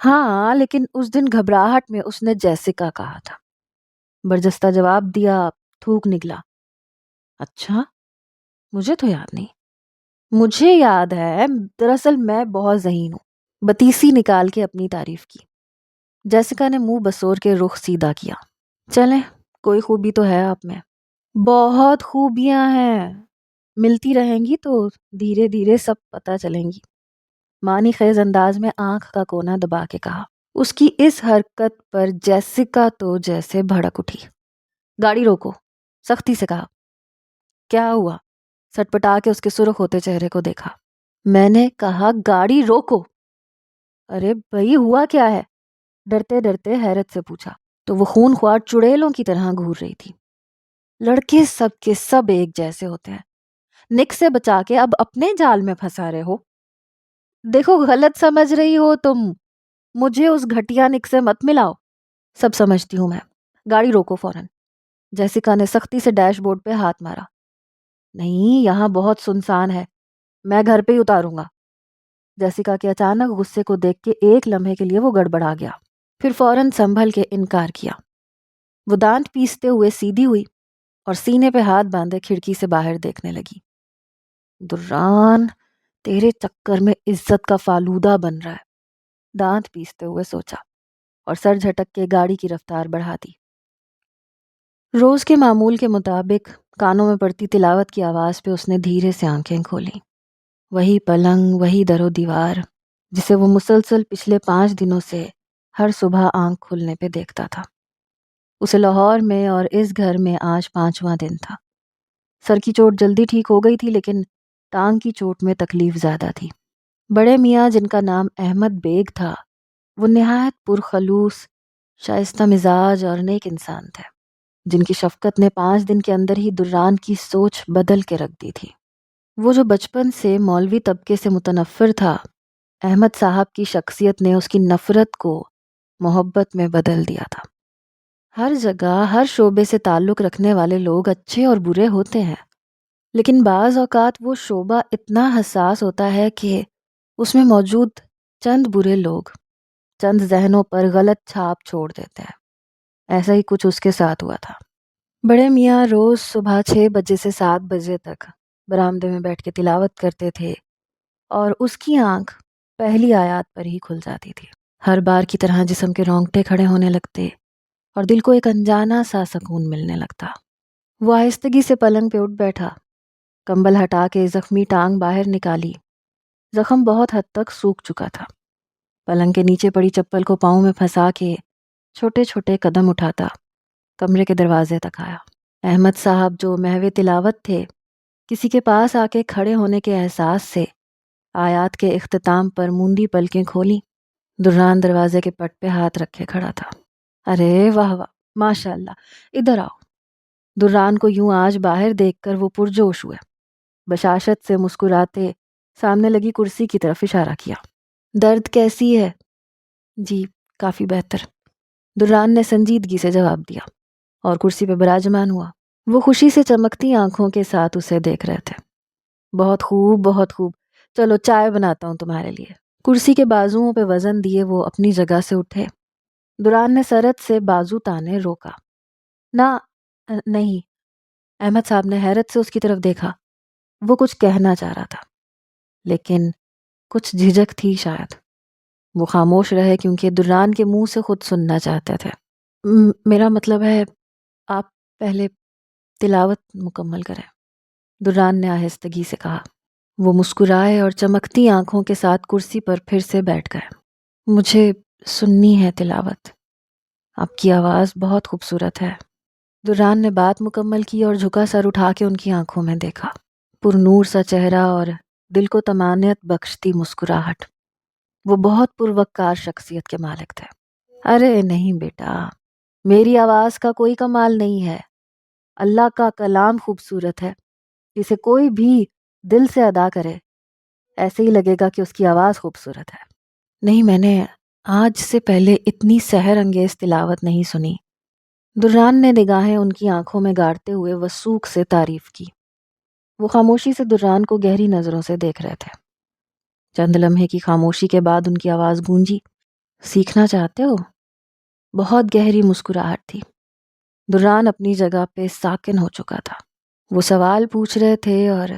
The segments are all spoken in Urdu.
ہاں لیکن اس دن گھبراہٹ میں اس نے جیسکا کہا تھا، برجستہ جواب دیا، تھوک نکلا۔ اچھا، مجھے تو یاد نہیں۔ مجھے یاد ہے، دراصل میں بہت ذہین ہوں۔ بتیسی نکال کے اپنی تعریف کی۔ جیسکا نے منہ بسور کے رخ سیدھا کیا۔ چلیں، کوئی خوبی تو ہے آپ میں۔ بہت خوبیاں ہیں، ملتی رہیں گی تو دھیرے دھیرے سب پتہ چلیں گی، معنی خیز انداز میں آنکھ کا کونا دبا کے کہا۔ اس کی اس حرکت پر جیسکا تو جیسے بھڑک اٹھی۔ گاڑی روکو، سختی سے کہا۔ کیا ہوا؟ سٹپٹا کے اس کے سرخ ہوتے چہرے کو دیکھا۔ میں نے کہا گاڑی روکو۔ ارے بھائی ہوا کیا ہے؟ ڈرتے ڈرتے حیرت سے پوچھا تو وہ خون خوار چڑیلوں کی طرح گھور رہی تھی۔ لڑکے سب کے سب ایک جیسے ہوتے ہیں، نک سے بچا کے اب اپنے جال میں پھنسا رہے ہو۔ دیکھو غلط سمجھ رہی ہو تم، مجھے اس گھٹیا نک سے مت ملاؤ۔ سب سمجھتی ہوں میں، گاڑی روکو فوراً۔ جیسکا نے سختی سے ڈیش بورڈ پہ ہاتھ مارا۔ نہیں، یہاں بہت سنسان ہے، میں گھر پہ ہی اتاروں گا۔ جیسکا کے اچانک غصے کو دیکھ کے ایک لمحے کے لیے وہ گڑبڑا گیا، پھر فوراً سنبھل کے انکار کیا۔ وہ دانت پیستے ہوئے سیدھی ہوئی اور سینے پہ ہاتھ باندھے کھڑکی سے باہر دیکھنے لگی۔ دران، تیرے چکر میں عزت کا فالودہ بن رہا ہے، دانت پیستے ہوئے سوچا اور سر جھٹک کے گاڑی کی رفتار بڑھا دی۔ روز کے معمول کے مطابق کانوں میں پڑتی تلاوت کی آواز پہ اس نے دھیرے سے آنکھیں کھولیں۔ وہی پلنگ، وہی در و دیوار جسے وہ مسلسل پچھلے 5 دنوں سے ہر صبح آنکھ کھلنے پہ دیکھتا تھا۔ اسے لاہور میں اور اس گھر میں آج 5واں دن تھا۔ سر کی چوٹ جلدی ٹھیک ہو گئی تھی لیکن ٹانگ کی چوٹ میں تکلیف زیادہ تھی۔ بڑے میاں جن کا نام احمد بیگ تھا، وہ نہایت پرخلوص، شائستہ مزاج اور نیک انسان تھے، جن کی شفقت نے 5 دن کے اندر ہی دران کی سوچ بدل کے رکھ دی تھی۔ وہ جو بچپن سے مولوی طبقے سے متنفر تھا، احمد صاحب کی شخصیت نے اس کی نفرت کو محبت میں بدل دیا تھا۔ ہر جگہ، ہر شعبے سے تعلق رکھنے والے لوگ اچھے اور برے ہوتے ہیں، لیکن بعض اوقات وہ شعبہ اتنا حساس ہوتا ہے کہ اس میں موجود چند برے لوگ چند ذہنوں پر غلط چھاپ چھوڑ دیتے ہیں۔ ایسا ہی کچھ اس کے ساتھ ہوا تھا۔ بڑے میاں روز صبح 6 بجے سے 7 بجے تک برآمدے میں بیٹھ کے تلاوت کرتے تھے اور اس کی آنکھ پہلی آیات پر ہی کھل جاتی تھی۔ ہر بار کی طرح جسم کے رونگٹے کھڑے ہونے لگتے اور دل کو ایک انجانا سا سکون ملنے لگتا۔ وہ آہستگی سے پلنگ پہ اٹھ بیٹھا، کمبل ہٹا کے زخمی ٹانگ باہر نکالی۔ زخم بہت حد تک سوکھ چکا تھا۔ پلنگ کے نیچے پڑی چپل کو پاؤں میں پھنسا کے چھوٹے چھوٹے قدم اٹھاتا کمرے کے دروازے تک آیا۔ احمد صاحب جو محو تلاوت تھے، کسی کے پاس آ کے کھڑے ہونے کے احساس سے آیات کے اختتام پر موندی پلکیں کھولیں۔ دران دروازے کے پٹ پہ ہاتھ رکھے کھڑا تھا۔ ارے واہ واہ، ماشاء اللہ، ادھر آؤ۔ دران کو یوں آج باہر دیکھ کر وہ پرجوش ہوئے۔ بشاشت سے مسکراتے سامنے لگی کرسی کی طرف اشارہ کیا۔ درد کیسی ہے؟ جی، کافی بہتر، دران نے سنجیدگی سے جواب دیا اور کرسی پہ براجمان ہوا۔ وہ خوشی سے چمکتی آنکھوں کے ساتھ اسے دیکھ رہے تھے۔ بہت خوب، بہت خوب، چلو چائے بناتا ہوں تمہارے لیے۔ کرسی کے بازوؤں پہ وزن دیے وہ اپنی جگہ سے اٹھے۔ دران نے سرت سے بازو تانے روکا۔ نہ، نہیں۔ احمد صاحب نے حیرت سے اس کی طرف دیکھا۔ وہ کچھ کہنا چاہ رہا تھا لیکن کچھ جھجک تھی شاید۔ وہ خاموش رہے کیونکہ دران کے منہ سے خود سننا چاہتے تھے۔ میرا مطلب ہے آپ پہلے تلاوت مکمل کریں، دران نے آہستگی سے کہا۔ وہ مسکرائے اور چمکتی آنکھوں کے ساتھ کرسی پر پھر سے بیٹھ گئے۔ مجھے سننی ہے تلاوت، آپ کی آواز بہت خوبصورت ہے۔ دران نے بات مکمل کی اور جھکا سر اٹھا کے ان کی آنکھوں میں دیکھا۔ پر نور سا چہرہ اور دل کو طمانینت بخشتی مسکراہٹ۔ وہ بہت پروقار شخصیت کے مالک تھے۔ ارے نہیں بیٹا، میری آواز کا کوئی کمال نہیں ہے، اللہ کا کلام خوبصورت ہے، اسے کوئی بھی دل سے ادا کرے ایسے ہی لگے گا کہ اس کی آواز خوبصورت ہے۔ نہیں، میں نے آج سے پہلے اتنی سحر انگیز تلاوت نہیں سنی۔ دران نے نگاہیں ان کی آنکھوں میں گاڑتے ہوئے وثوق سے تعریف کی۔ وہ خاموشی سے دران کو گہری نظروں سے دیکھ رہے تھے۔ چند لمحے کی خاموشی کے بعد ان کی آواز گونجی۔ سیکھنا چاہتے ہو؟ بہت گہری مسکراہٹ تھی۔ دران اپنی جگہ پہ ساکن ہو چکا تھا۔ وہ سوال پوچھ رہے تھے اور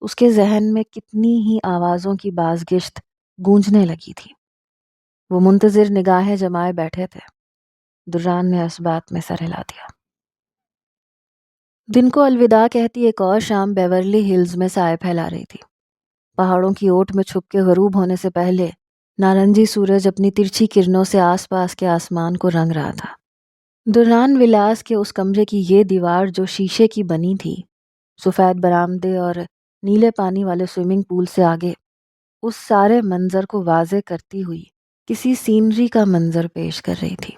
اس کے ذہن میں کتنی ہی آوازوں کی بازگشت گونجنے لگی تھی۔ وہ منتظر نگاہیں جمائے بیٹھے تھے۔ دران نے اس بات میں سر ہلا دیا۔ دن کو الوداع کہتی ایک اور شام بیورلی ہلز میں سائے پھیلا رہی تھی۔ پہاڑوں کی اوٹ میں چھپ کے غروب ہونے سے پہلے نارنجی سورج اپنی ترچھی کرنوں سے آس پاس کے آسمان کو رنگ رہا تھا۔ دران ولاس کے اس کمرے کی یہ دیوار جو شیشے کی بنی تھی، سفید برآمدے اور نیلے پانی والے سوئمنگ پول سے آگے، اس سارے منظر کو واضح کرتی ہوئی کسی سینری کا منظر پیش کر رہی تھی۔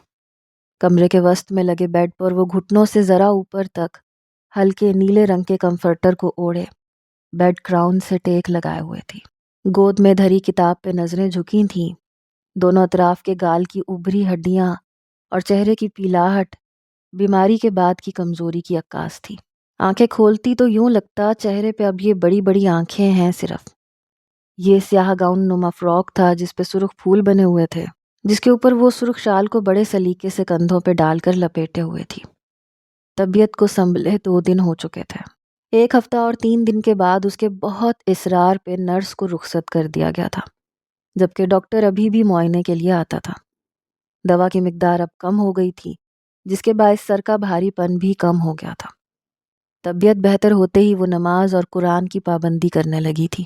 کمرے کے وسط میں لگے بیڈ پر وہ گھٹنوں سے ذرا اوپر تک ہلکے نیلے رنگ کے کمفرٹر کو اوڑھے بیڈ کراؤن سے ٹیک لگائے ہوئے تھی۔ گود میں دھری کتاب پہ نظریں جھکی تھیں۔ دونوں اطراف کے گال کی ابھری ہڈیاں اور چہرے کی پیلاہٹ بیماری کے بعد کی کمزوری کی عکاس تھی۔ آنکھیں کھولتی تو یوں لگتا چہرے پہ اب یہ بڑی بڑی آنکھیں ہیں صرف۔ یہ سیاہ گاؤن نما فراک تھا جس پہ سرخ پھول بنے ہوئے تھے، جس کے اوپر وہ سرخ شال کو بڑے سلیقے سے کندھوں پہ ڈال کر لپیٹے ہوئے تھی۔ طبیعت کو سنبھلے 2 دن ہو چکے تھے۔ 1 ہفتہ اور 3 دن کے بعد اس کے بہت اصرار پہ نرس کو رخصت کر دیا گیا تھا، جبکہ ڈاکٹر ابھی بھی معائنے کے لیے آتا تھا۔ دوا کی مقدار اب کم ہو گئی تھی، جس کے باعث سر کا بھاری پن بھی کم ہو گیا تھا۔ طبیعت بہتر ہوتے ہی وہ نماز اور قرآن کی پابندی کرنے لگی تھی،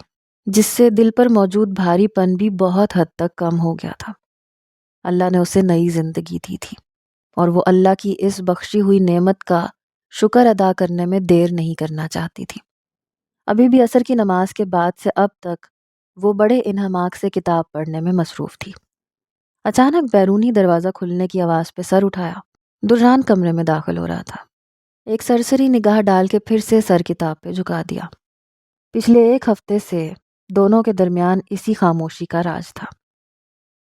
جس سے دل پر موجود بھاری پن بھی بہت حد تک کم ہو گیا تھا۔ اللہ نے اسے نئی زندگی دی تھی، اور وہ اللہ کی اس بخشی ہوئی نعمت کا شکر ادا کرنے میں دیر نہیں کرنا چاہتی تھی۔ ابھی بھی عصر کی نماز کے بعد سے اب تک وہ بڑے انہماک سے کتاب پڑھنے میں مصروف تھی۔ اچانک بیرونی دروازہ کھلنے کی آواز پہ سر اٹھایا۔ دران کمرے میں داخل ہو رہا تھا۔ ایک سرسری نگاہ ڈال کے پھر سے سر کتاب پہ جھکا دیا۔ پچھلے 1 ہفتے سے دونوں کے درمیان اسی خاموشی کا راز تھا۔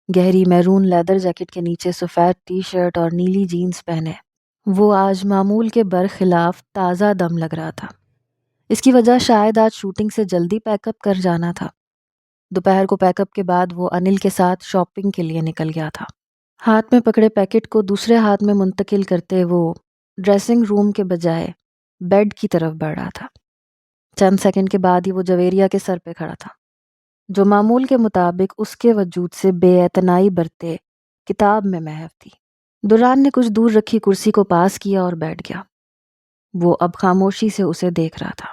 گہری میرون لیدر جیکٹ کے نیچے سفید ٹی شرٹ اور نیلی جینز پہنے وہ آج معمول کے برخلاف تازہ دم لگ رہا تھا۔ اس کی وجہ شاید آج شوٹنگ سے جلدی پیک اپ کر جانا تھا۔ دوپہر کو پیک اپ کے بعد وہ انل کے ساتھ شاپنگ کے لیے نکل گیا تھا۔ ہاتھ میں پکڑے پیکٹ کو دوسرے ہاتھ میں منتقل کرتے وہ ڈریسنگ روم کے بجائے بیڈ کی طرف بڑھ رہا تھا۔ چند سیکنڈ کے بعد ہی وہ جویریہ کے سر پہ کھڑا تھا، جو معمول کے مطابق اس کے وجود سے بے اعتنائی برتے کتاب میں محو تھی۔ دران نے کچھ دور رکھی کرسی کو پاس کیا اور بیٹھ گیا۔ وہ اب خاموشی سے اسے دیکھ رہا تھا۔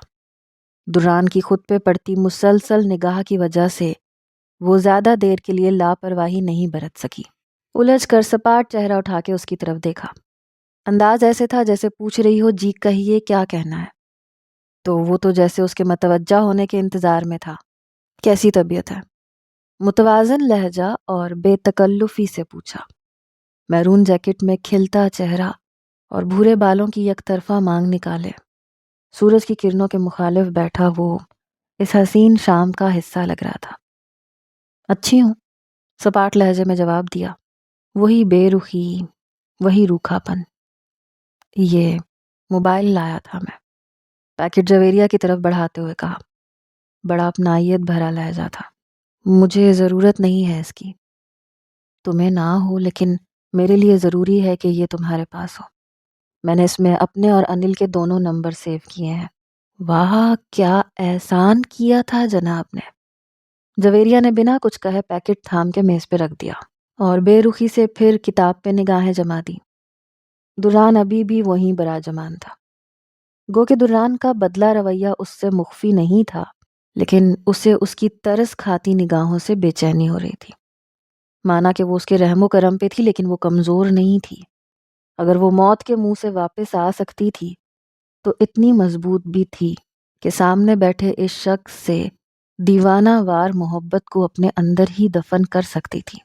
دران کی خود پہ پڑتی مسلسل نگاہ کی وجہ سے وہ زیادہ دیر کے لیے لاپرواہی نہیں برت سکی۔ الجھ کر سپاٹ چہرہ اٹھا کے اس کی طرف دیکھا۔ انداز ایسے تھا جیسے پوچھ رہی ہو جی کہیے کیا کہنا ہے۔ تو وہ تو جیسے اس کے متوجہ ہونے کے انتظار میں تھا۔ کیسی طبیعت ہے؟ متوازن لہجہ اور بے تکلفی سے پوچھا۔ میرون جیکٹ میں کھلتا چہرہ اور بھورے بالوں کی یک طرفہ مانگ نکالے سورج کی کرنوں کے مخالف بیٹھا وہ اس حسین شام کا حصہ لگ رہا تھا۔ اچھی ہوں، سپاٹ لہجے میں جواب دیا۔ وہی بے رخی، وہی روکھا پن۔ یہ موبائل لایا تھا میں، پیکٹ جویریہ کی طرف بڑھاتے ہوئے کہا۔ بڑا اپنائیت بھرا لہجہ تھا۔ مجھے ضرورت نہیں ہے اس کی۔ تمہیں نہ ہو لیکن میرے لیے ضروری ہے کہ یہ تمہارے پاس ہو۔ میں نے اس میں اپنے اور انل کے دونوں نمبر سیو کیے ہیں۔ واہ کیا احسان کیا تھا جناب نے۔ جویریہ نے بنا کچھ کہے پیکٹ تھام کے میز پہ رکھ دیا اور بے رخی سے پھر کتاب پہ نگاہیں جما دی۔ دران ابھی بھی وہیں براجمان تھا۔ گو کہ دران کا بدلہ رویہ اس سے مخفی نہیں تھا، لیکن اسے اس کی ترس کھاتی نگاہوں سے بے چینی ہو رہی تھی۔ مانا کہ وہ اس کے رحم و کرم پہ تھی، لیکن وہ کمزور نہیں تھی۔ اگر وہ موت کے منہ سے واپس آ سکتی تھی تو اتنی مضبوط بھی تھی کہ سامنے بیٹھے اس شخص سے دیوانہ وار محبت کو اپنے اندر ہی دفن کر سکتی تھی۔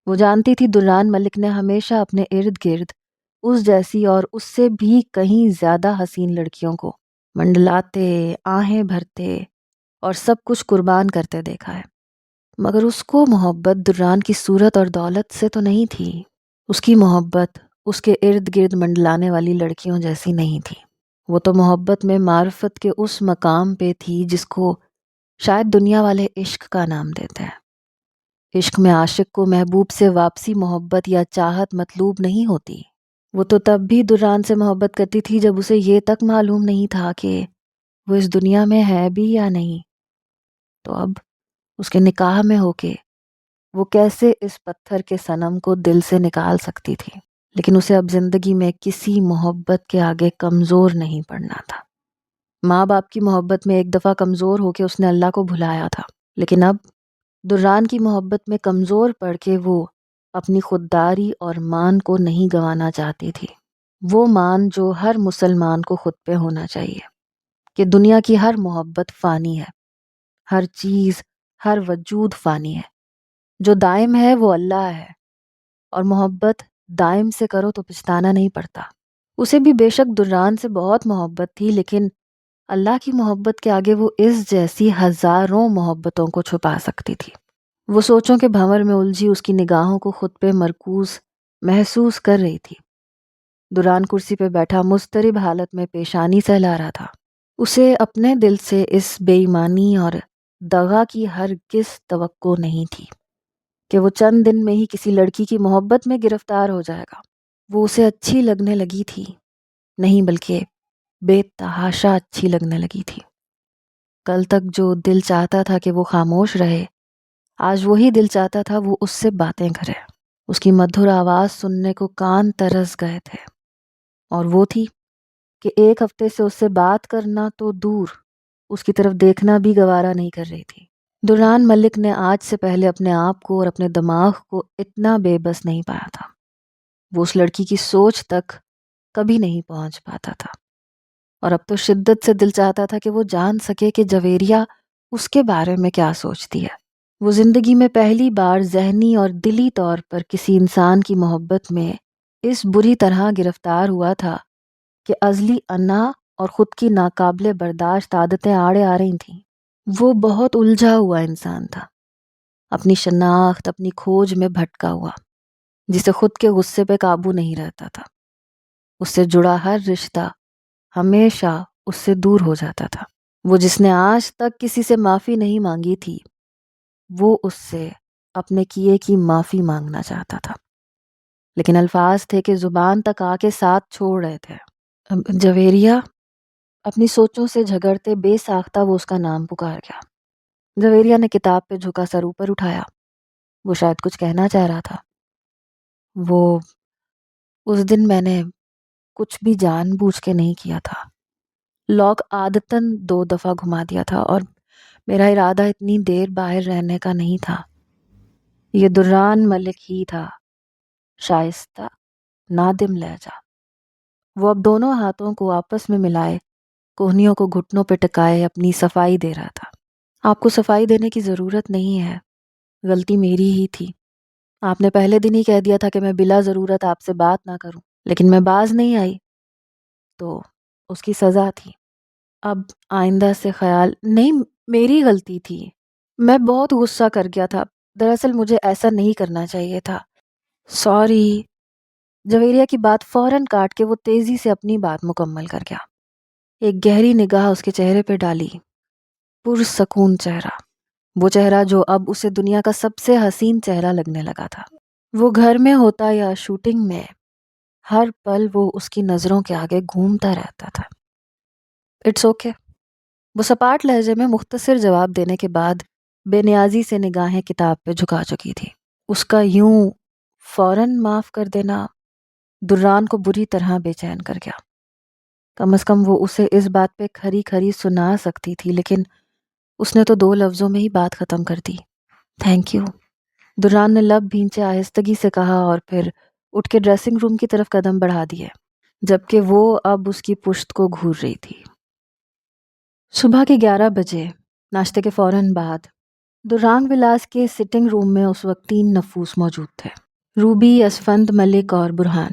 وہ جانتی تھی دران ملک نے ہمیشہ اپنے ارد گرد اس جیسی اور اس سے بھی کہیں زیادہ حسین لڑکیوں کو منڈلاتے، آہیں بھرتے اور سب کچھ قربان کرتے دیکھا ہے، مگر اس کو محبت دران کی صورت اور دولت سے تو نہیں تھی۔ اس کی محبت اس کے ارد گرد منڈلانے والی لڑکیوں جیسی نہیں تھی۔ وہ تو محبت میں معرفت کے اس مقام پہ تھی جس کو شاید دنیا والے عشق کا نام دیتے ہیں۔ عشق میں عاشق کو محبوب سے واپسی محبت یا چاہت مطلوب نہیں ہوتی۔ وہ تو تب بھی دران سے محبت کرتی تھی جب اسے یہ تک معلوم نہیں تھا کہ وہ اس دنیا میں ہے بھی یا نہیں۔ تو اب اس کے نکاح میں ہو کے وہ کیسے اس پتھر کے صنم کو دل سے نکال سکتی تھی؟ لیکن اسے اب زندگی میں کسی محبت کے آگے کمزور نہیں پڑنا تھا۔ ماں باپ کی محبت میں ایک دفعہ کمزور ہو کے اس نے اللہ کو بھلایا تھا، لیکن اب دران کی محبت میں کمزور پڑ کے وہ اپنی خودداری اور مان کو نہیں گنوانا چاہتی تھی۔ وہ مان جو ہر مسلمان کو خود پہ ہونا چاہیے کہ دنیا کی ہر محبت فانی ہے، ہر چیز، ہر وجود فانی ہے، جو دائم ہے وہ اللہ ہے، اور محبت دائم سے کرو تو پچھتانا نہیں پڑتا۔ اسے بھی بے شک دران سے بہت محبت تھی، لیکن اللہ کی محبت کے آگے وہ اس جیسی ہزاروں محبتوں کو چھپا سکتی تھی۔ وہ سوچوں کے بھنور میں الجھی اس کی نگاہوں کو خود پہ مرکوز محسوس کر رہی تھی۔ دران کرسی پہ بیٹھا مضطرب حالت میں پیشانی سہلا رہا تھا۔ اسے اپنے دل سے اس بے ایمانی اور دغا کی ہرگز توقع نہیں تھی کہ وہ چند دن میں ہی کسی لڑکی کی محبت میں گرفتار ہو جائے گا۔ وہ اسے اچھی لگنے لگی تھی، نہیں بلکہ بے تحاشا اچھی لگنے لگی تھی۔ کل تک جو دل چاہتا تھا کہ وہ خاموش رہے، آج وہی دل چاہتا تھا وہ اس سے باتیں کرے۔ اس کی مدھر آواز سننے کو کان ترس گئے تھے، اور وہ تھی کہ ایک ہفتے سے اس سے بات کرنا تو دور، اس کی طرف دیکھنا بھی گوارا نہیں کر رہی تھی۔ دران ملک نے آج سے پہلے اپنے آپ کو اور اپنے دماغ کو اتنا بے بس نہیں پایا تھا۔ وہ اس لڑکی کی سوچ تک کبھی نہیں پہنچ پاتا تھا، اور اب تو شدت سے دل چاہتا تھا کہ وہ جان سکے کہ جویریہ اس کے بارے میں کیا سوچتی ہے۔ وہ زندگی میں پہلی بار ذہنی اور دلی طور پر کسی انسان کی محبت میں اس بری طرح گرفتار ہوا تھا کہ ازلی انا اور خود کی ناقابل برداشت عادتیں آڑے آ رہی تھیں۔ وہ بہت الجھا ہوا انسان تھا، اپنی شناخت، اپنی کھوج میں بھٹکا ہوا، جسے خود کے غصے پہ قابو نہیں رہتا تھا۔ اس سے جڑا ہر رشتہ ہمیشہ اس سے دور ہو جاتا تھا۔ وہ جس نے آج تک کسی سے معافی نہیں مانگی تھی، وہ اس سے اپنے کیے کی معافی مانگنا چاہتا تھا، لیکن الفاظ تھے کہ زبان تک آ کے ساتھ چھوڑ رہے تھے۔ جویریہ، اپنی سوچوں سے جھگڑتے بے ساختہ وہ اس کا نام پکار گیا۔ جویریہ نے کتاب پہ جھکا سر اوپر اٹھایا۔ وہ شاید کچھ کہنا چاہ رہا تھا۔ وہ اس دن میں نے کچھ بھی جان بوجھ کے نہیں کیا تھا۔ لاک عادتاً 2 دفعہ گھما دیا تھا، اور میرا ارادہ اتنی دیر باہر رہنے کا نہیں تھا۔ یہ دران ملک ہی تھا، شائستہ، نادم لہجہ۔ وہ اب دونوں ہاتھوں کو آپس میں ملائے، کوہنیوں کو گھٹنوں پہ ٹکائے اپنی صفائی دے رہا تھا۔ آپ کو صفائی دینے کی ضرورت نہیں ہے، غلطی میری ہی تھی۔ آپ نے پہلے دن ہی کہہ دیا تھا کہ میں بلا ضرورت آپ سے بات نہ کروں، لیکن میں باز نہیں آئی تو اس کی سزا تھی۔ اب آئندہ سے خیال نہیں، میری غلطی تھی، میں بہت غصہ کر گیا تھا، دراصل مجھے ایسا نہیں کرنا چاہیے تھا، سوری۔ جویریہ کی بات فوراً کاٹ کے وہ تیزی سے اپنی بات مکمل کر گیا۔ ایک گہری نگاہ اس کے چہرے پہ ڈالی، پرسکون چہرہ، وہ چہرہ جو اب اسے دنیا کا سب سے حسین چہرہ لگنے لگا تھا۔ وہ گھر میں ہوتا یا شوٹنگ میں، ہر پل وہ اس کی نظروں کے آگے گھومتا رہتا تھا۔ اٹس اوکے، وہ سپاٹ لہجے میں مختصر جواب دینے کے بعد بے نیازی سے نگاہیں کتاب پہ جھکا چکی تھی۔ اس کا یوں فوراً معاف کر دینا دران کو بری طرح بے چین کر گیا۔ کم از کم وہ اسے اس بات پہ کھری کھری سنا سکتی تھی، لیکن اس نے تو 2 لفظوں میں ہی بات ختم کر دی، تھینک یو۔ دران نے لب بھینچے آہستگی سے کہا، اور پھر اٹھ کے ڈریسنگ روم کی طرف قدم بڑھا دیے، جبکہ وہ اب اس کی پشت کو گھور رہی تھی۔ صبح کے 11 بجے، ناشتے کے فوراً بعد، درانگ ولاس کے سٹنگ روم میں اس وقت 3 نفوس موجود تھے، روبی، اسفند ملک اور برہان۔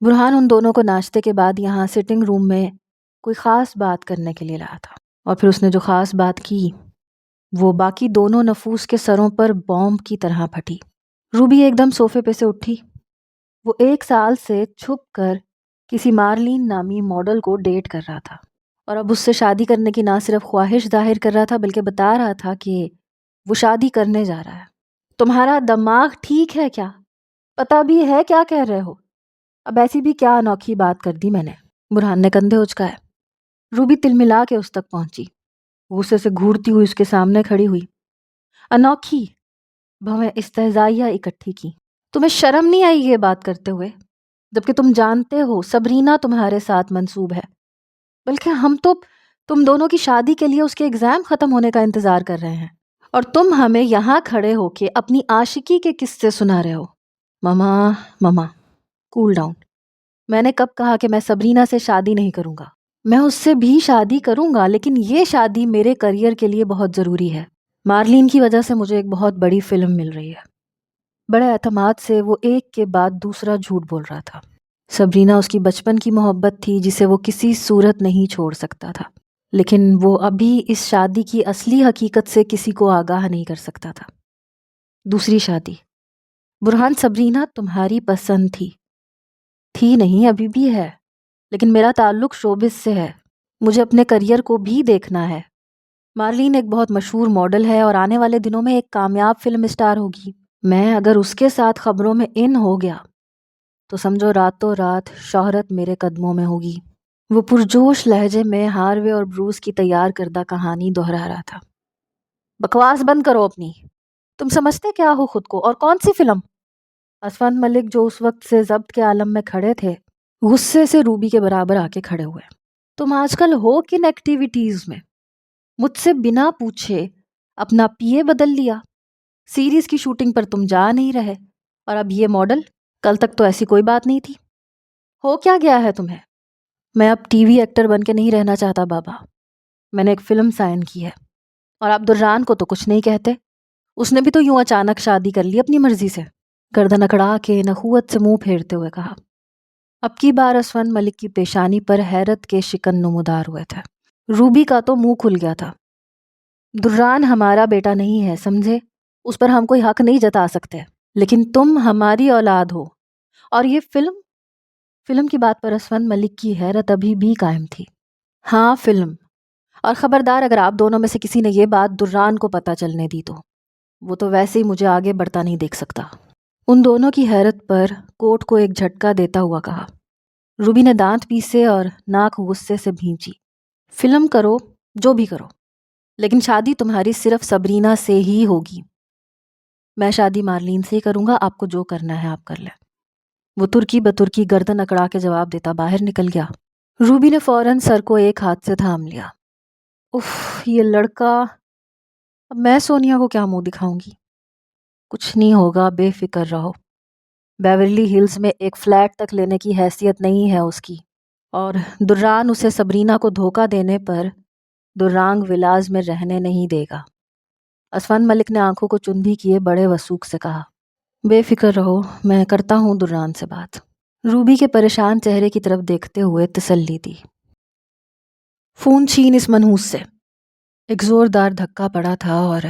برہان ان دونوں کو ناشتے کے بعد یہاں سٹنگ روم میں کوئی خاص بات کرنے کے لیے لایا تھا، اور پھر اس نے جو خاص بات کی وہ باقی دونوں نفوس کے سروں پر بومب کی طرح پھٹی۔ روبی ایک دم صوفے پہ سے اٹھی۔ وہ 1 سال سے چھپ کر کسی مارلین نامی ماڈل کو ڈیٹ کر رہا تھا، اور اب اس سے شادی کرنے کی نہ صرف خواہش ظاہر کر رہا تھا بلکہ بتا رہا تھا کہ وہ شادی کرنے جا رہا ہے۔ تمہارا دماغ ٹھیک ہے کیا؟ پتہ بھی ہے کیا کہہ رہے ہو؟ اب ایسی بھی کیا انوکھی بات کر دی میں نے؟ برہان نے کندھے اچکائے۔ روبی تلملا کے اس تک پہنچی، غصے سے گھورتی ہوئی اس کے سامنے کھڑی ہوئی۔ انوکھی بھویں استہزائیہ اکٹھی کی۔ تمہیں شرم نہیں آئی یہ بات کرتے ہوئے؟ جبکہ تم جانتے ہو سبرینا تمہارے ساتھ منسوب ہے، بلکہ ہم تو تم دونوں کی شادی کے لیے اس کے ایگزام ختم ہونے کا انتظار کر رہے ہیں، اور تم ہمیں یہاں کھڑے ہو کے اپنی عاشقی کے قصے سنا رہے ہو۔ ماما کول ڈاؤن۔ میں نے کب کہا کہ میں سبرینا سے شادی نہیں کروں گا؟ میں اس سے بھی شادی کروں گا، لیکن یہ شادی میرے کریئر کے لیے بہت ضروری ہے۔ مارلین کی وجہ سے مجھے ایک بہت بڑی فلم مل رہی ہے۔ بڑے اعتماد سے وہ ایک کے بعد دوسرا جھوٹ بول رہا تھا۔ سبرینا اس کی بچپن کی محبت تھی جسے وہ کسی صورت نہیں چھوڑ سکتا تھا، لیکن وہ ابھی اس شادی کی اصلی حقیقت سے کسی کو آگاہ نہیں کر سکتا تھا۔ دوسری شادی۔ برہان، سبرینا تمہاری پسند تھی نہیں، ابھی بھی ہے، لیکن میرا تعلق شوبز سے ہے۔ مجھے اپنے کریئر کو بھی دیکھنا ہے۔ مارلین ایک بہت مشہور ماڈل ہے اور آنے والے دنوں میں ایک کامیاب فلم اسٹار ہوگی۔ میں اگر اس کے ساتھ خبروں میں ان ہو گیا تو سمجھو راتوں رات شہرت میرے قدموں میں ہوگی۔ وہ پرجوش لہجے میں ہاروے اور بروس کی تیار کردہ کہانی دہرا رہا تھا۔ بکواس بند کرو اپنی۔ تم سمجھتے کیا ہو خود کو، اور کون سی فلم؟ اسفند ملک جو اس وقت سے ضبط کے عالم میں کھڑے تھے، غصے سے روبی کے برابر آ کے کھڑے ہوئے۔ تم آج کل ہو کن ایکٹیویٹیز میں؟ مجھ سے بنا پوچھے اپنا پی اے بدل لیا، سیریز کی شوٹنگ پر تم جا نہیں رہے، اور اب یہ ماڈل؟ کل تک تو ایسی کوئی بات نہیں تھی۔ ہو کیا گیا ہے تمہیں؟ میں اب ٹی وی ایکٹر بن کے نہیں رہنا چاہتا بابا۔ میں نے ایک فلم سائن کی ہے، اور آپ دران کو تو کچھ نہیں کہتے۔ اس نے بھی تو یوں اچانک شادی کر لی اپنی مرضی سے۔ گردن اکڑا کے نخوت سے منہ پھیرتے ہوئے کہا۔ اب کی بار اسفند ملک کی پیشانی پر حیرت کے شکن نمودار ہوئے تھے۔ روبی کا تو منہ کھل گیا تھا۔ دران ہمارا بیٹا نہیں ہے، سمجھے؟ اس پر ہم کوئی حق نہیں جتا سکتے، لیکن تم ہماری اولاد ہو، اور یہ فلم کی بات پر اسفند ملک کی حیرت ابھی بھی قائم تھی۔ ہاں فلم، اور خبردار اگر آپ دونوں میں سے کسی نے یہ بات دران کو پتہ چلنے دی تو وہ تو ویسے ہی مجھے آگے بڑھتا نہیں دیکھ سکتا۔ ان دونوں کی حیرت پر کوٹ کو ایک جھٹکا دیتا ہوا کہا۔ روبی نے دانت پیسے اور ناک غصے سے بھینچی۔ فلم کرو، جو بھی کرو، لیکن شادی تمہاری صرف سبرینا سے ہی ہوگی۔ میں شادی مارلین سے ہی کروں گا، آپ کو جو کرنا ہے آپ کر لیں۔ وہ ترکی بترکی گردن اکڑا کے جواب دیتا باہر نکل گیا۔ روبی نے فوراً سر کو ایک ہاتھ سے تھام لیا۔ اف، یہ لڑکا، اب میں سونیا کو کیا منہ دکھاؤں گی؟ کچھ نہیں ہوگا، بے فکر رہو۔ بیورلی ہلز میں ایک فلیٹ تک لینے کی حیثیت نہیں ہے اس کی، اور دران اسے سبرینا کو دھوکہ دینے پر درانگ ولاز میں رہنے نہیں دے گا۔ اسفند ملک نے آنکھوں کو چندی کیے بڑے وثوق سے کہا۔ بے فکر رہو، میں کرتا ہوں دران سے بات۔ روبی کے پریشان چہرے کی طرف دیکھتے ہوئے تسلی دی۔ فون چھین اس منحوس سے۔ ایک زوردار دھکا پڑا تھا اور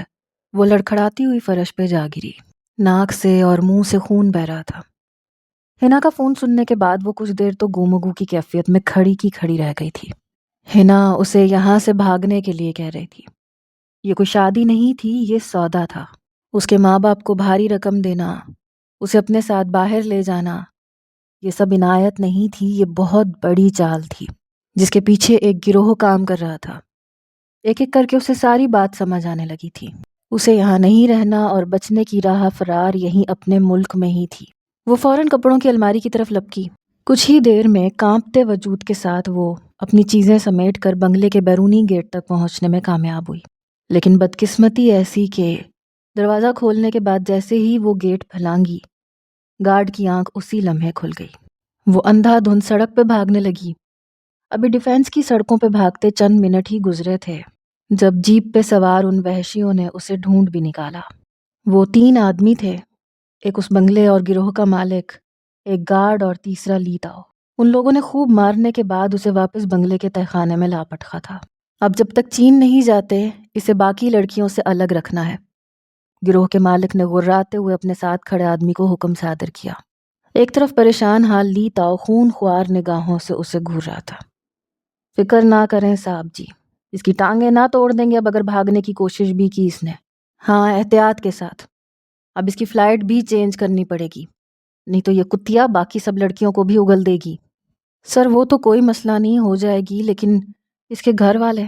وہ لڑکھڑاتی ہوئی فرش پہ جا گری۔ ناک سے اور منہ سے خون بہہ رہا تھا۔ ہنا کا فون سننے کے بعد وہ کچھ دیر تو گومگو کی کیفیت میں کھڑی کی کھڑی رہ گئی تھی۔ ہنا اسے یہاں سے بھاگنے کے لیے کہہ رہی تھی۔ یہ کوئی شادی نہیں تھی، یہ سودا تھا۔ اس کے ماں باپ کو بھاری رقم دینا، اسے اپنے ساتھ باہر لے جانا، یہ سب عنایت نہیں تھی، یہ بہت بڑی چال تھی جس کے پیچھے ایک گروہ کام کر رہا تھا۔ ایک ایک کر کے اسے ساری بات سمجھ آنے لگی تھی۔ اسے یہاں نہیں رہنا اور بچنے کی راہ فرار یہیں اپنے ملک میں ہی تھی۔ وہ فوراً کپڑوں کی الماری کی طرف لپکی۔ کچھ ہی دیر میں کانپتے وجود کے ساتھ وہ اپنی چیزیں سمیٹ کر بنگلے کے بیرونی گیٹ تک پہنچنے میں کامیاب ہوئی، لیکن بدقسمتی ایسی کہ دروازہ کھولنے کے بعد جیسے ہی وہ گیٹ پھلانگی، گارڈ کی آنکھ اسی لمحے کھل گئی۔ وہ اندھا دھند سڑک پہ بھاگنے لگی۔ ابھی ڈیفینس کی سڑکوں پہ بھاگتے چند منٹ ہی گزرے تھے جب جیپ پہ سوار ان وحشیوں نے اسے ڈھونڈ بھی نکالا۔ وہ 3 آدمی تھے، ایک اس بنگلے اور گروہ کا مالک، ایک گارڈ اور تیسرا لیتاؤ۔ ان لوگوں نے خوب مارنے کے بعد اسے واپس بنگلے کے تہخانے میں لا پٹخا تھا۔ اب جب تک چین نہیں جاتے اسے باقی لڑکیوں سے الگ رکھنا ہے۔ گروہ کے مالک نے غراتے ہوئے اپنے ساتھ کھڑے آدمی کو حکم صادر کیا۔ ایک طرف پریشان حال لیتاؤ خون خوار نگاہوں سے اسے گھور رہا تھا۔ فکر نہ کریں صاحب جی، اس کی ٹانگیں نہ توڑ دیں گے اب اگر بھاگنے کی کوشش بھی کی اس نے۔ ہاں، احتیاط کے ساتھ۔ اب اس کی فلائٹ بھی چینج کرنی پڑے گی، نہیں تو یہ کتیا باقی سب لڑکیوں کو بھی اگل دے گی۔ سر وہ تو کوئی مسئلہ نہیں، ہو جائے گی، لیکن اس کے گھر والے،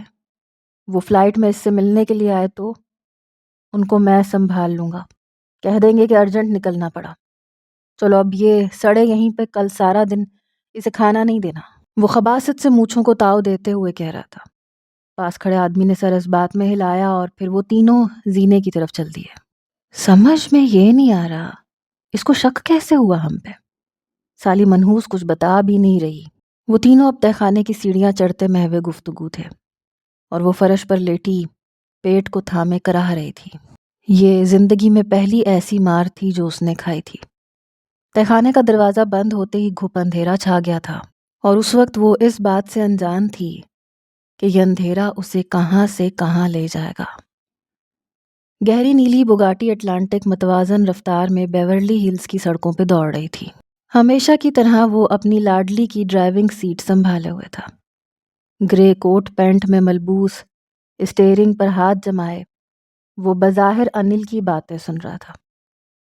وہ فلائٹ میں اس سے ملنے کے لیے آئے تو ان کو میں سنبھال لوں گا، کہہ دیں گے کہ ارجنٹ نکلنا پڑا۔ چلو اب یہ سڑے یہیں پہ، کل سارا دن اسے کھانا نہیں دینا۔ وہ خباثت سے مونچھوں کو تاؤ دیتے ہوئے کہہ رہا تھا۔ پاس کھڑے آدمی نے سر اس بات میں ہلایا اور پھر وہ تینوں زینے کی طرف چل دیے۔ سمجھ میں یہ نہیں آ رہا اس کو شک کیسے ہوا ہم پہ؟ سالی منحوس کچھ بتا بھی نہیں رہی۔ وہ تینوں اب تہہ خانے کی سیڑھیاں چڑھتے مہوے گفتگو تھے اور وہ فرش پر لیٹی پیٹ کو تھامے کراہ رہی تھی۔ یہ زندگی میں پہلی ایسی مار تھی جو اس نے کھائی تھی۔ تہہ خانے کا دروازہ بند ہوتے ہی گھپ اندھیرا چھا گیا تھا اور اس وقت وہ اس بات سے انجان تھی کہ یہ اندھیرا اسے کہاں سے کہاں لے جائے گا۔ گہری نیلی بگاٹی اٹلانٹک متوازن رفتار میں بیورلی ہلز کی سڑکوں پہ دوڑ رہی تھی۔ ہمیشہ کی طرح وہ اپنی لاڈلی کی ڈرائیونگ سیٹ سنبھالے ہوئے تھا۔ گرے کوٹ پینٹ میں ملبوس، اسٹیئرنگ پر ہاتھ جمائے، وہ بظاہر انل کی باتیں سن رہا تھا،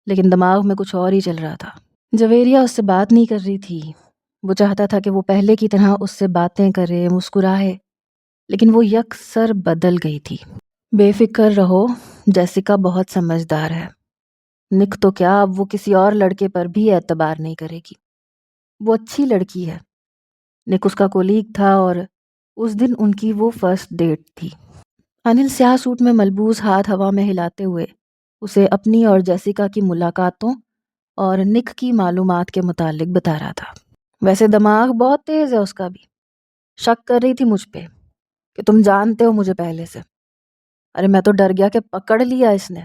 لیکن دماغ میں کچھ اور ہی چل رہا تھا۔ جویریہ اس سے بات نہیں کر رہی تھی۔ وہ چاہتا تھا کہ وہ پہلے کی طرح اس سے باتیں کرے، مسکرائے، لیکن وہ یکسر بدل گئی تھی۔ بے فکر رہو، جیسیکا بہت سمجھدار ہے۔ نک تو کیا، اب وہ کسی اور لڑکے پر بھی اعتبار نہیں کرے گی۔ وہ اچھی لڑکی ہے۔ نک اس کا کولیگ تھا اور اس دن ان کی وہ فرسٹ ڈیٹ تھی۔ انل سیاہ سوٹ میں ملبوس ہاتھ ہوا میں ہلاتے ہوئے اسے اپنی اور جیسیکا کی ملاقاتوں اور نک کی معلومات کے متعلق بتا رہا تھا۔ ویسے دماغ بہت تیز ہے اس کا بھی۔ شک کر رہی تھی مجھ پہ کہ تم جانتے ہو مجھے پہلے سے۔ ارے میں تو ڈر گیا کہ پکڑ لیا اس نے،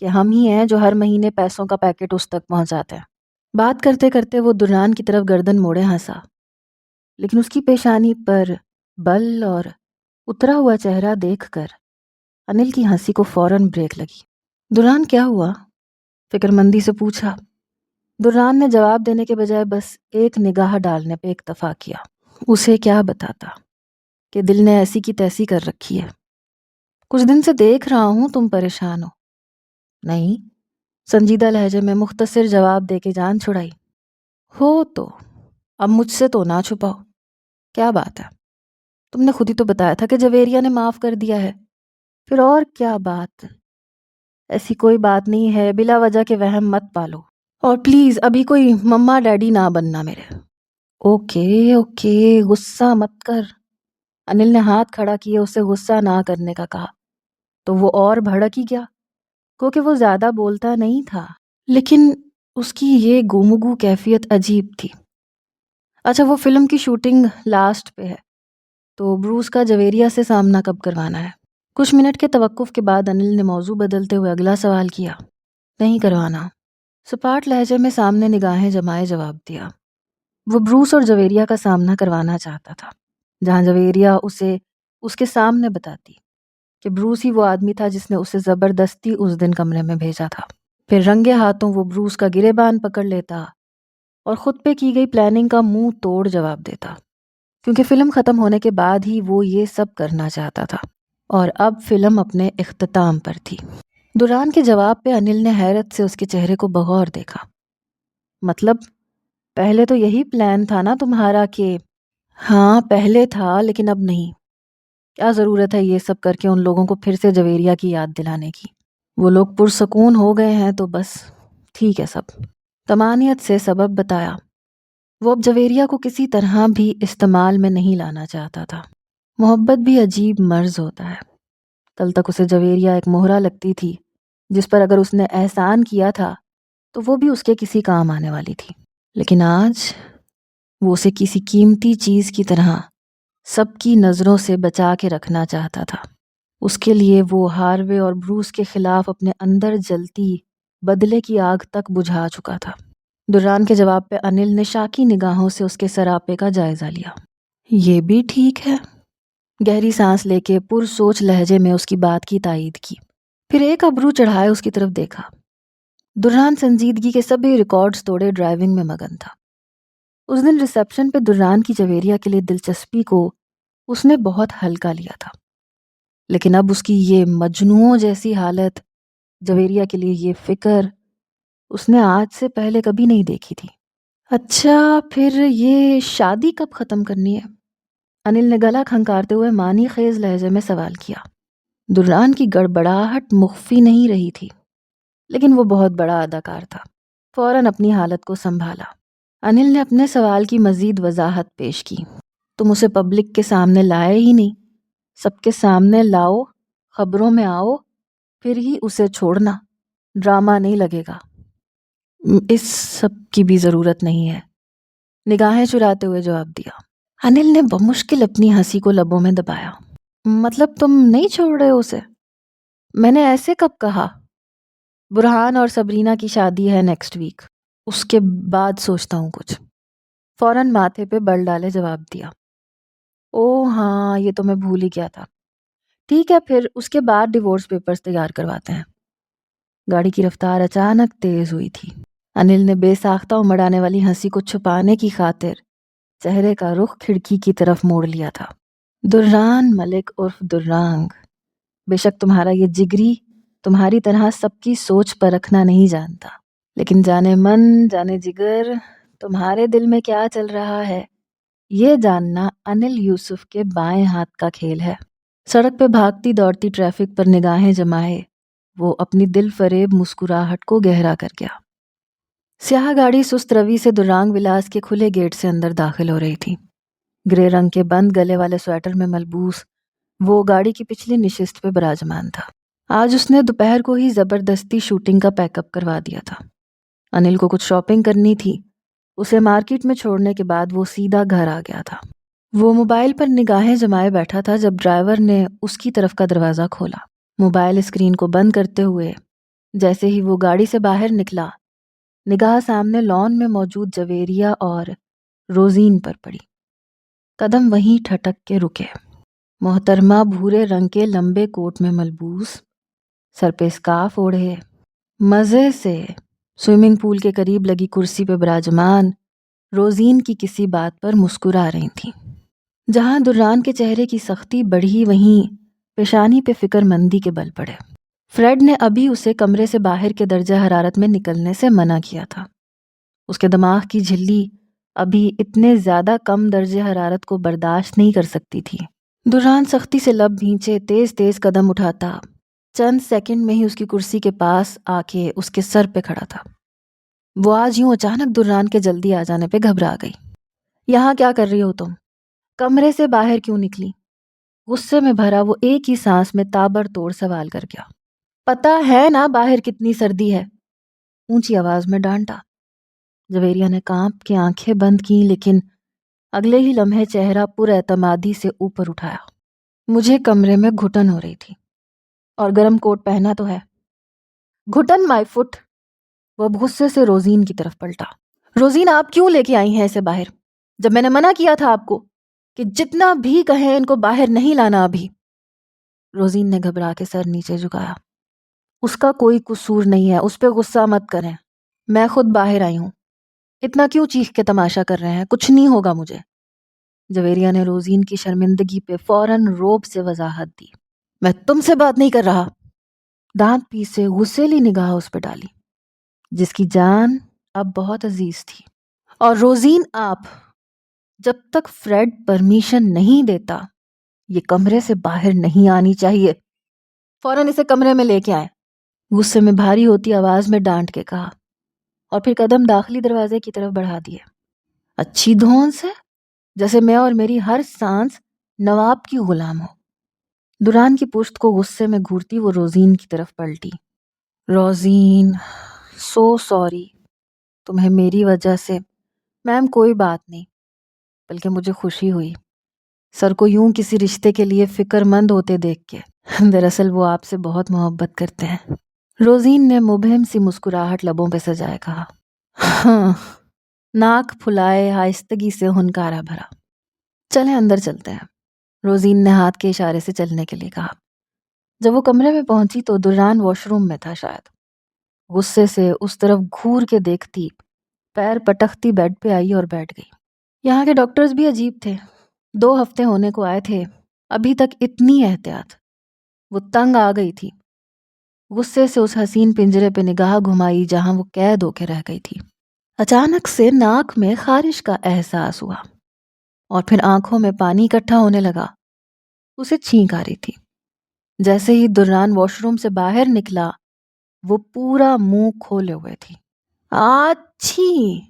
کہ ہم ہی ہیں جو ہر مہینے پیسوں کا پیکٹ اس تک پہنچاتے ہیں۔ بات کرتے کرتے وہ دران کی طرف گردن موڑے ہنسا، لیکن اس کی پیشانی پر بل اور اترا ہوا چہرہ دیکھ کر انل کی ہنسی کو فوراً بریک لگی۔ دران کیا ہوا؟ فکر مندی سے پوچھا۔ دران نے جواب دینے کے بجائے بس ایک نگاہ ڈالنے پہ اکتفا کیا۔ اسے کیا بتاتا کہ دل نے ایسی کی تیسی کر رکھی ہے۔ کچھ دن سے دیکھ رہا ہوں تم پریشان ہو۔ نہیں، سنجیدہ لہجے میں مختصر جواب دے کے جان چھڑائی۔ ہو تو اب مجھ سے تو نہ چھپاؤ، کیا بات ہے؟ تم نے خود ہی تو بتایا تھا کہ جویریہ نے معاف کر دیا ہے، پھر اور کیا بات؟ ایسی کوئی بات نہیں ہے، بلا وجہ کے وہم مت پالو، اور پلیز ابھی کوئی مما ڈیڈی نہ بننا میرے۔ اوکے اوکے، غصہ مت کر۔ انل نے ہاتھ کھڑا کیے اسے غصہ نہ کرنے کا کہا تو وہ اور بھڑک ہی گیا، کیونکہ وہ زیادہ بولتا نہیں تھا، لیکن اس کی یہ گومگو کیفیت عجیب تھی۔ اچھا، وہ فلم کی شوٹنگ لاسٹ پہ ہے تو بروس کا جویریہ سے سامنا کب کروانا ہے؟ کچھ منٹ کے توقف کے بعد انل نے موضوع بدلتے ہوئے اگلا سوال کیا۔ نہیں کروانا، سپاٹ لہجے میں سامنے نگاہیں جمائے جواب دیا۔ وہ بروس اور جویریہ کا سامنا کروانا چاہتا تھا، جہاں جویریہ اسے اس کے سامنے بتاتی کہ بروس ہی وہ آدمی تھا جس نے اسے زبردستی اس دن کمرے میں بھیجا تھا۔ پھر رنگے ہاتھوں وہ بروس کا گریبان پکڑ لیتا اور خود پہ کی گئی پلاننگ کا منہ توڑ جواب دیتا، کیونکہ فلم ختم ہونے کے بعد ہی وہ یہ سب کرنا چاہتا تھا اور اب فلم اپنے اختتام پر تھی۔ دوران کے جواب پہ انل نے حیرت سے اس کے چہرے کو بغور دیکھا۔ مطلب پہلے تو یہی پلان تھا نا تمہارا کہ… ہاں پہلے تھا، لیکن اب نہیں۔ کیا ضرورت ہے یہ سب کر کے ان لوگوں کو پھر سے جویریہ کی یاد دلانے کی؟ وہ لوگ پرسکون ہو گئے ہیں تو بس ٹھیک ہے سب۔ طمانیت سے سبب بتایا۔ وہ اب جویریہ کو کسی طرح بھی استعمال میں نہیں لانا چاہتا تھا۔ محبت بھی عجیب مرض ہوتا ہے۔ کل تک اسے جویریہ ایک مہرہ لگتی تھی جس پر اگر اس نے احسان کیا تھا تو وہ بھی اس کے کسی کام آنے والی تھی، لیکن آج وہ اسے کسی قیمتی چیز کی طرح سب کی نظروں سے بچا کے رکھنا چاہتا تھا۔ اس کے لیے وہ ہاروے اور بروس کے خلاف اپنے اندر جلتی بدلے کی آگ تک بجھا چکا تھا۔ دران کے جواب پہ انل نے شاکی نگاہوں سے اس کے سراپے کا جائزہ لیا۔ یہ بھی ٹھیک ہے۔ گہری سانس لے کے پرسوچ لہجے میں اس کی بات کی تائید کی، پھر ایک ابرو چڑھائے اس کی طرف دیکھا۔ دران سنجیدگی کے سبھی ریکارڈز توڑے ڈرائیونگ میں مگن تھا۔ اس دن ریسیپشن پہ دران کی جویریہ کے لیے دلچسپی کو اس نے بہت ہلکا لیا تھا، لیکن اب اس کی یہ مجنوؤں جیسی حالت، جویریہ کے لیے یہ فکر اس نے آج سے پہلے کبھی نہیں دیکھی تھی۔ اچھا پھر یہ شادی کب ختم کرنی ہے؟ انل نے گلا کھنکارتے ہوئے معنی خیز لہجے میں سوال کیا۔ دران کی گڑبڑاہٹ مخفی نہیں رہی تھی، لیکن وہ بہت بڑا اداکار تھا۔ فوراً اپنی حالت کو سنبھالا۔ انل نے اپنے سوال کی مزید وضاحت پیش کی۔ تم اسے پبلک کے سامنے لائے ہی نہیں، سب کے سامنے لاؤ، خبروں میں آؤ، پھر ہی اسے چھوڑنا، ڈرامہ نہیں لگے گا۔ اس سب کی بھی ضرورت نہیں ہے، نگاہیں چراتے ہوئے جواب دیا۔ انل نے بمشکل اپنی ہنسی کو لبوں میں دبایا۔ مطلب تم نہیں چھوڑ رہے ہو اسے؟ میں نے ایسے کب کہا؟ برہان اور سبرینا کی شادی ہے نیکسٹ ویک، اس کے بعد سوچتا ہوں کچھ۔ فوراً ماتھے پہ بل ڈالے جواب دیا۔ او ہاں، یہ تو میں بھول ہی گیا تھا۔ ٹھیک ہے، پھر اس کے بعد ڈیورس پیپرز تیار کرواتے ہیں۔ گاڑی کی رفتار اچانک تیز ہوئی تھی۔ انل نے بے ساختہ امڑ آنے والی ہنسی کو چھپانے کی خاطر چہرے کا رخ کھڑکی کی طرف موڑ لیا تھا۔ دران ملک عرف درانگ، بے شک تمہارا یہ جگری تمہاری طرح سب کی سوچ پرکھنا نہیں جانتا، لیکن جانے من جانے جگر تمہارے دل میں کیا چل رہا ہے یہ جاننا انل یوسف کے بائیں ہاتھ کا کھیل ہے۔ سڑک پہ بھاگتی دوڑتی ٹریفک پر نگاہیں جمائے وہ اپنی دل فریب مسکراہٹ کو گہرا کر گیا۔ سیاہ گاڑی سست روی سے درانگ ولاس کے کھلے گیٹ سے اندر داخل ہو رہی تھی۔ گرے رنگ کے بند گلے والے سویٹر میں ملبوس وہ گاڑی کی پچھلی نشست پہ براجمان تھا۔ آج اس نے دوپہر کو ہی زبردستی شوٹنگ کا پیک اپ کروا دیا تھا۔ انل کو کچھ شاپنگ کرنی تھی، اسے مارکیٹ میں چھوڑنے کے بعد وہ سیدھا گھر آ گیا تھا۔ وہ موبائل پر نگاہیں جمائے بیٹھا تھا جب ڈرائیور نے اس کی طرف کا دروازہ کھولا۔ موبائل اسکرین کو بند کرتے ہوئے جیسے ہی وہ گاڑی سے باہر نکلا، نگاہ سامنے لان میں موجود جویریہ اور روزین پر پڑی۔ قدم وہیں ٹھٹک کے رکے۔ محترمہ بھورے رنگ کے لمبے کوٹ میں ملبوس، سر پہ اسکارف اوڑھے، مزے سے سوئمنگ پول کے قریب لگی کرسی پہ براجمان روزین کی کسی بات پر مسکرا رہی تھیں۔ جہاں دران کے چہرے کی سختی بڑھی وہیں پیشانی پہ فکر مندی کے بل پڑے۔ فریڈ نے ابھی اسے کمرے سے باہر کے درجہ حرارت میں نکلنے سے منع کیا تھا۔ اس کے دماغ کی جھلی ابھی اتنے زیادہ کم درجہ حرارت کو برداشت نہیں کر سکتی تھی۔ دران سختی سے لب بھینچے تیز تیز قدم اٹھاتا چند سیکنڈ میں ہی اس کی کرسی کے پاس آ کے اس کے سر پہ کھڑا تھا۔ وہ آج یوں اچانک دران کے جلدی آ جانے پہ گھبرا گئی۔ یہاں کیا کر رہی ہو تم؟ کمرے سے باہر کیوں نکلی؟ غصے میں بھرا وہ ایک ہی سانس میں تابڑ توڑ سوال کر گیا۔ پتہ ہے نا باہر کتنی سردی ہے، اونچی آواز میں ڈانٹا۔ جویریہ نے کانپ کے آنکھیں بند کیں لیکن اگلے ہی لمحے چہرہ پر اعتمادی سے اوپر اٹھایا۔ مجھے کمرے میں گھٹن ہو رہی تھی اور گرم کوٹ پہنا تو ہے۔ گھٹن مائی فٹ۔ وہ اب غصے سے روزین کی طرف پلٹا۔ روزین آپ کیوں لے کے آئی ہیں اسے باہر جب میں نے منع کیا تھا آپ کو کہ جتنا بھی کہیں ان کو باہر نہیں لانا ابھی؟ روزین نے گھبرا کے سر نیچے جھکایا۔ اس کا کوئی قصور نہیں ہے، اس پہ غصہ مت کریں، میں خود باہر آئی ہوں، اتنا کیوں چیخ کے تماشا کر رہے ہیں، کچھ نہیں ہوگا مجھے۔ جویریہ نے روزین کی شرمندگی پہ فوراً روب سے وضاحت دی۔ میں تم سے بات نہیں کر رہا۔ دانت پیسے غصیلی نگاہ اس پہ ڈالی جس کی جان اب بہت عزیز تھی۔ اور روزین آپ جب تک فریڈ پرمیشن نہیں دیتا یہ کمرے سے باہر نہیں آنی چاہیے، فوراً اسے کمرے میں لے کے آئیں۔ غصے میں بھاری ہوتی آواز میں ڈانٹ کے کہا اور پھر قدم داخلی دروازے کی طرف بڑھا دیے۔ اچھی دھون سے جیسے میں اور میری ہر سانس نواب کی غلام ہو۔ دران کی پشت کو غصے میں گھورتی وہ روزین کی طرف پلٹی۔ روزین، سو سوری، تمہیں میری وجہ سے۔ میم کوئی بات نہیں، بلکہ مجھے خوشی ہوئی سر کو یوں کسی رشتے کے لیے فکر مند ہوتے دیکھ کے۔ دراصل وہ آپ سے بہت محبت کرتے ہیں۔ روزین نے مبہم سی مسکراہٹ لبوں پہ سجائے کہا۔ ہاں، ناک پھلائے آہستگی سے ہنکارا بھرا۔ چلیں اندر چلتے ہیں، روزین نے ہاتھ کے اشارے سے چلنے کے لیے کہا۔ جب وہ کمرے میں پہنچی تو دران واش روم میں تھا شاید۔ غصے سے اس طرف گھور کے دیکھتی پیر پٹختی بیڈ پہ آئی اور بیٹھ گئی۔ یہاں کے ڈاکٹرز بھی عجیب تھے، 2 ہفتے ہونے کو آئے تھے، ابھی تک اتنی احتیاط۔ وہ تنگ آ گئی تھی۔ غصے سے اس حسین پنجرے پہ نگاہ گھمائی جہاں وہ قید ہو کے رہ گئی تھی۔ اچانک سے ناک میں خارش کا احساس ہوا اور پھر آنکھوں میں پانی اکٹھا ہونے لگا۔ اسے چھینک آ رہی تھی۔ جیسے ہی دران واش روم سے باہر نکلا وہ پورا منہ کھولے ہوئے تھی۔ آچھی!